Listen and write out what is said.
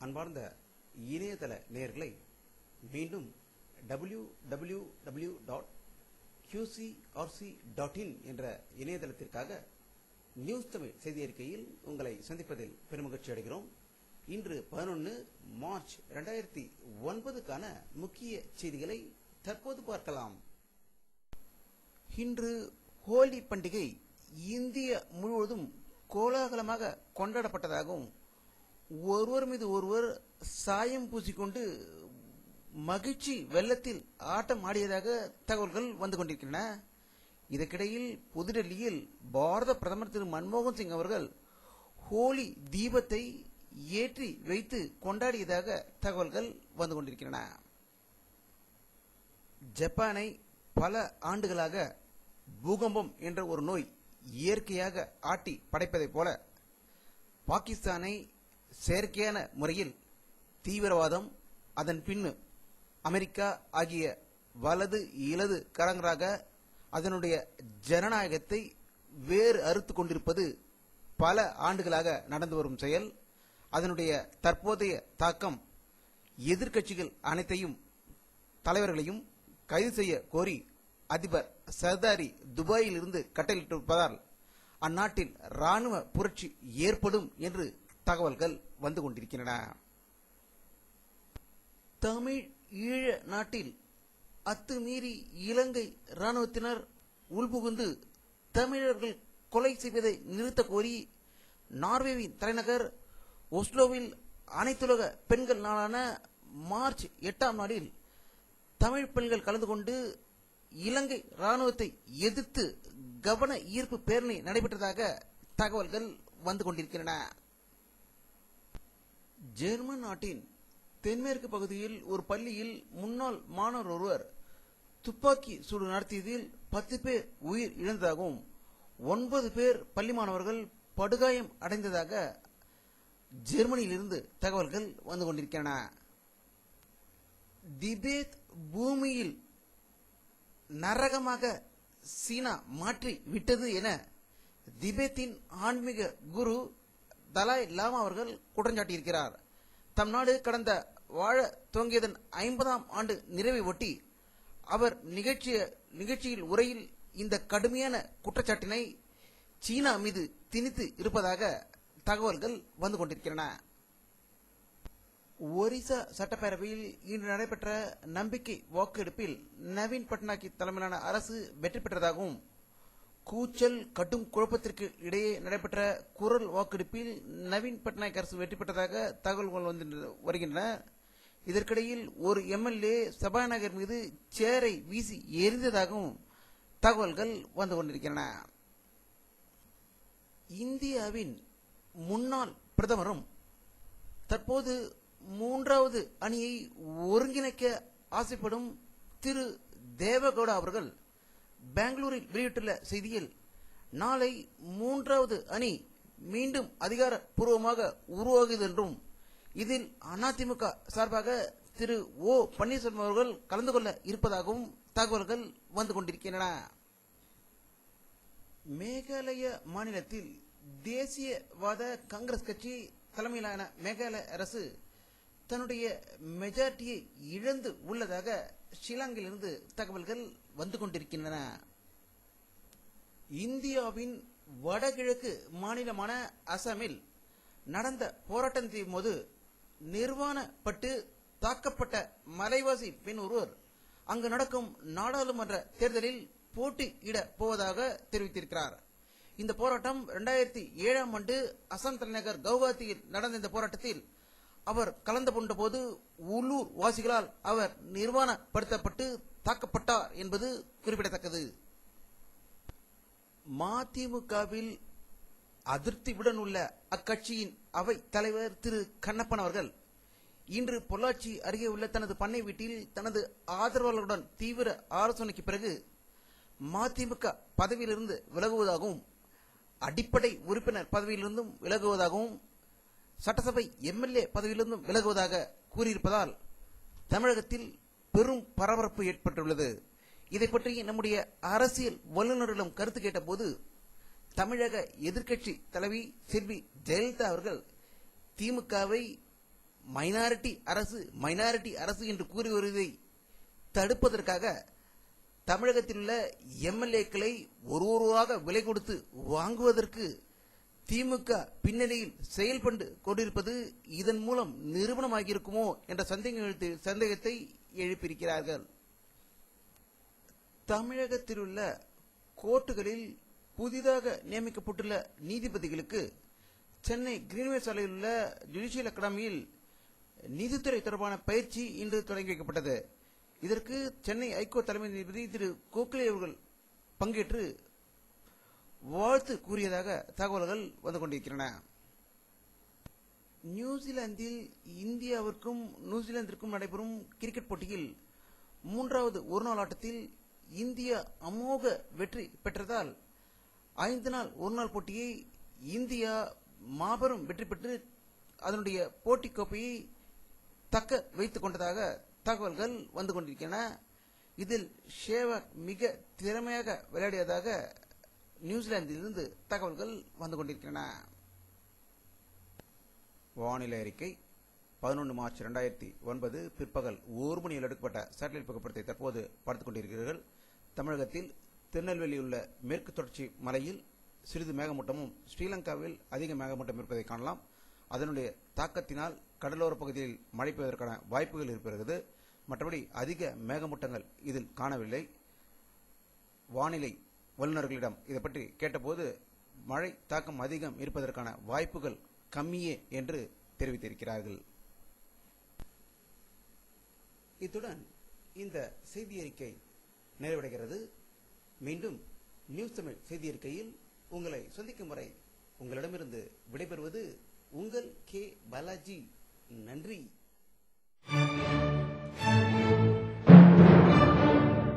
அன்பார்ந்த இணையதள நேயர்களை மீண்டும் www.qcrc.in என்ற இணையதளத்திற்காக நியூஸ் தமிழ் செய்தி அறிக்கையில் உங்களை சந்திப்பதில் பெருமகிழ்ச்சி அடைகிறோம். இன்று 11 மார்ச் 2009க்கான முக்கிய செய்திகளை தற்போது பார்க்கலாம். இன்று ஹோலி பண்டிகை இந்திய முழுவதும் கோலாகலமாக கொண்டாடப்பட்டதாகவும் ஒருவர் மீது ஒருவர் சாயம் பூசிக்கொண்டு மகிழ்ச்சி வெள்ளத்தில் ஆட்டம் ஆடியதாக தகவல்கள் வந்து கொண்டிருக்கின்றன. இதற்கிடையில் புதுடெல்லியில் பாரத பிரதமர் திரு மன்மோகன் சிங் அவர்கள் ஹோலி தீபத்தை ஏற்றி வைத்து கொண்டாடியதாக தகவல்கள் வந்து கொண்டிருக்கின்றன. ஜப்பானை பல ஆண்டுகளாக பூகம்பம் என்ற ஒரு நோய் இயற்கையாக ஆட்டி படைப்பதைப் போல பாகிஸ்தானை செயற்கையான முறையில் தீவிரவாதம், அதன் பின்னு அமெரிக்கா ஆகிய வலது இலது கரங்களாக அதனுடைய ஜனநாயகத்தை வேறு அறுத்து கொண்டிருப்பது பல ஆண்டுகளாக நடந்து வரும் செயல். அதனுடைய தற்போதைய தாக்கம் எதிர்க்கட்சிகள் அனைத்தையும் தலைவர்களையும் கைது செய்ய கோரி அதிபர் சர்தாரி துபாயில் இருந்து கட்டளையிட்டிருப்பதால் அந்நாட்டில் ராணுவ புரட்சி ஏற்படும் என்று தகவல்கள் வந்து கொண்டிருக்கின்றன. தமிழ் ஈழ நாட்டில் அத்துமீறி இலங்கை ராணுவத்தினர் உள்புகுந்து தமிழர்கள் கொலை செய்வதை நிறுத்த கோரி நார்வேவின் தலைநகர் ஒஸ்லோவில் அனைத்துலக பெண்கள் நாளான மார்ச் 8ஆம் நாளில் தமிழ் பெண்கள் கலந்து கொண்டு இலங்கை ராணுவத்தை எதிர்த்து கவன ஈர்ப்பு பேரணி நடைபெற்றதாக தகவல்கள் வந்து கொண்டிருக்கின்றன. ஜெர்மன் நாட்டின் தென்மேற்கு பகுதியில் ஒரு பள்ளியில் முன்னாள் மாணவர் ஒருவர் துப்பாக்கி சூடு நடத்தியதில் 10 பேர் உயிர் இழந்ததாகவும் 9 பேர் பள்ளி மாணவர்கள் படுகாயம் அடைந்ததாக ஜெர்மனியிலிருந்து தகவல்கள் வந்து கொண்டிருக்கின்றன. திபெத் பூமியில் நரகமாக சீனா மாற்றி விட்டது என திபெத்தின் ஆன்மீக குரு தலாய் லாமா அவர்கள் குற்றஞ்சாட்டியிருக்கிறார். தம் நாடு கடந்த வாழ துவங்கியதன் 50ஆம் ஆண்டு நிறைவை ஒட்டி அவர் நிகழ்ச்சியில் உரையில் இந்த கடுமையான குற்றச்சாட்டினை சீனா மீது திணித்து இருப்பதாக தகவல்கள் வந்து கொண்டிருக்கின்றன. ஒரிசா சட்டப்பேரவையில் இன்று நடைபெற்ற நம்பிக்கை வாக்கெடுப்பில் நவீன் பட்நாயக் தலைமையிலான அரசு வெற்றி பெற்றதாகவும் கூச்சல் கடும் குழப்பத்திற்கு இடையே நடைபெற்ற குரல் வாக்கெடுப்பில் நவீன் பட்நாயக் அரசு வெற்றி பெற்றதாக தகவல்கள் வந்து வருகின்றன. இதற்கிடையில் ஒரு எம்எல்ஏ சபாநாயகர் மீது சேரை வீசி எரிந்ததாகவும் தகவல்கள் வந்து கொண்டிருக்கின்றன. இந்தியாவின் முன்னாள் பிரதமரும் தற்போது 3வது அணியை ஒருங்கிணைக்க ஆசைப்படும் திரு தேவகவுடா அவர்கள் பெங்களூரில் வெளியிட்டுள்ள செய்தியில் நாளை 3வது அணி மீண்டும் அதிகாரப்பூர்வமாக உருவாகுது என்றும் இதில் அதிமுக சார்பாக திரு ஓ பன்னீர்செல்வம் அவர்கள் கலந்து கொள்ள இருப்பதாகவும் தகவல்கள் வந்து கொண்டிருக்கின்றன. மேகாலய மாநிலத்தில் தேசியவாத காங்கிரஸ் கட்சி தலைமையிலான மேகாலய அரசு தன்னுடைய மெஜாரிட்டியை இழந்து உள்ளதாக ஷில்லாங்கிலிருந்து தகவல்கள் வந்து கொண்டிருக்கின்றன. இந்தியாவின் வடகிழக்கு மாநிலமான அசாமில் நடந்த போராட்டத்தின் போது நிர்வாணப்பட்டு தாக்கப்பட்ட மலைவாசி பெண் ஒருவர் அங்கு நடக்கும் நாடாளுமன்ற தேர்தலில் போட்டியிட போவதாக தெரிவித்திருக்கிறார். இந்த போராட்டம் 2007ஆம் ஆண்டு அசாம் தலைநகர் கவுஹாத்தியில் நடந்த இந்த போராட்டத்தில் அவர் கலந்து கொண்ட போது உள்ளூர் வாசிகளால் அவர் நிர்வாணப்படுத்தப்பட்டு தாக்கப்பட்டார் என்பது குறிப்பிடத்தக்கது. மதிமுகவில் அதிருப்தியுடன் உள்ள அக்கட்சியின் அவை தலைவர் திரு கண்ணப்பன் அவர்கள் இன்று பொள்ளாச்சி அருகே உள்ள தனது பண்ணை வீட்டில் தனது ஆதரவாளர்களுடன் தீவிர ஆலோசனைக்கு பிறகு மதிமுக பதவியிலிருந்து விலகுவதாகவும் அடிப்படை உறுப்பினர் பதவியிலிருந்தும் விலகுவதாகவும் சட்டசபை எம்எல்ஏ பதவியிலிருந்தும் விலகுவதாக கூறியிருப்பதால் தமிழகத்தில் பெரும் பரபரப்பு ஏற்பட்டுள்ளது. இதை பற்றி நம்முடைய அரசியல் வல்லுநர்களிடம் கருத்து கேட்டபோது தமிழக எதிர்க்கட்சி தலைவி செல்வி ஜெயலலிதா அவர்கள் திமுகவை மைனாரிட்டி அரசு என்று கூறி வருவதை தடுப்பதற்காக தமிழகத்தில் உள்ள எம்எல்ஏக்களை ஒருவராக விலை கொடுத்து வாங்குவதற்கு திமுக பின்னணியில் செயல்பட்டு கொண்டிருப்பது இதன் மூலம் நிரூபணமாகியிருக்குமோ என்ற சந்தேகத்தை எழுப்பியிருக்கிறார்கள். தமிழகத்தில் உள்ள கோர்ட்டுகளில் புதிதாக நியமிக்கப்பட்டுள்ள நீதிபதிகளுக்கு சென்னை கிரீன்வே சாலையில் உள்ள ஜுடிஷியல் அகாடமியில் நீதித்துறை தொடர்பான பயிற்சி இன்று தொடங்கி வைக்கப்பட்டது. இதற்கு சென்னை ஐகோர்ட் தலைமை நீதிபதி திரு கோகலே அவர்கள் பங்கேற்று வாழ்த்து கூறியதாக தகவல்கள் வந்து கொண்டிருக்கின்றன. நியூசிலாந்தில் இந்தியாவிற்கும் நியூசிலாந்திற்கும் நடைபெறும் கிரிக்கெட் போட்டியில் 3வது ஒருநாள் ஆட்டத்தில் இந்தியா அமோக வெற்றி பெற்றதால் 5 நாள் ஒருநாள் போட்டியை இந்தியா மாபெரும் வெற்றி பெற்று அதனுடைய போட்டி கோப்பையை தக்க வைத்துக் கொண்டதாக தகவல்கள் வந்து கொண்டிருக்கின்றன. இதில் ஷேவாக் மிக திறமையாக விளையாடியதாக நியூசிலாந்திலிருந்து தகவல்கள் வந்து கொண்டிருக்கின்றன. வானிலை அறிக்கை 11 மார்ச் 2009 பிற்பகல் 1 மணியில் எடுக்கப்பட்ட சேட்டலைட் புகைப்படத்தை தற்போது பார்த்துக் கொண்டிருக்கிறீர்கள். தமிழகத்தில் திருநெல்வேலியில் உள்ள மேற்கு தொடர்ச்சி மலையில் சிறிது மேகமூட்டமும் ஸ்ரீலங்காவில் அதிக மேகமூட்டம் இருப்பதை காணலாம். அதனுடைய தாக்கத்தினால் கடலோர பகுதியில் மழை பெய்வதற்கான வாய்ப்புகள் இருக்கிறது. மற்றபடி அதிக மேகமூட்டங்கள் இதில் காணவில்லை. வானிலை வல்லுநர்களிடம் இதை பற்றி கேட்டபோது மழை தாக்கம் அதிகம் இருப்பதற்கான வாய்ப்புகள் கம்மியே என்று தெரிவித்திருக்கிறார்கள். இத்துடன் இந்த செய்தி அறிக்கை நிறைவடைகிறது. மீண்டும் நியூஸ் தமிழ் செய்தி அறிக்கையில் உங்களை சந்திக்கும் வரை உங்களிடமிருந்து விடைபெறுவது உங்கள் கே பாலாஜி. நன்றி.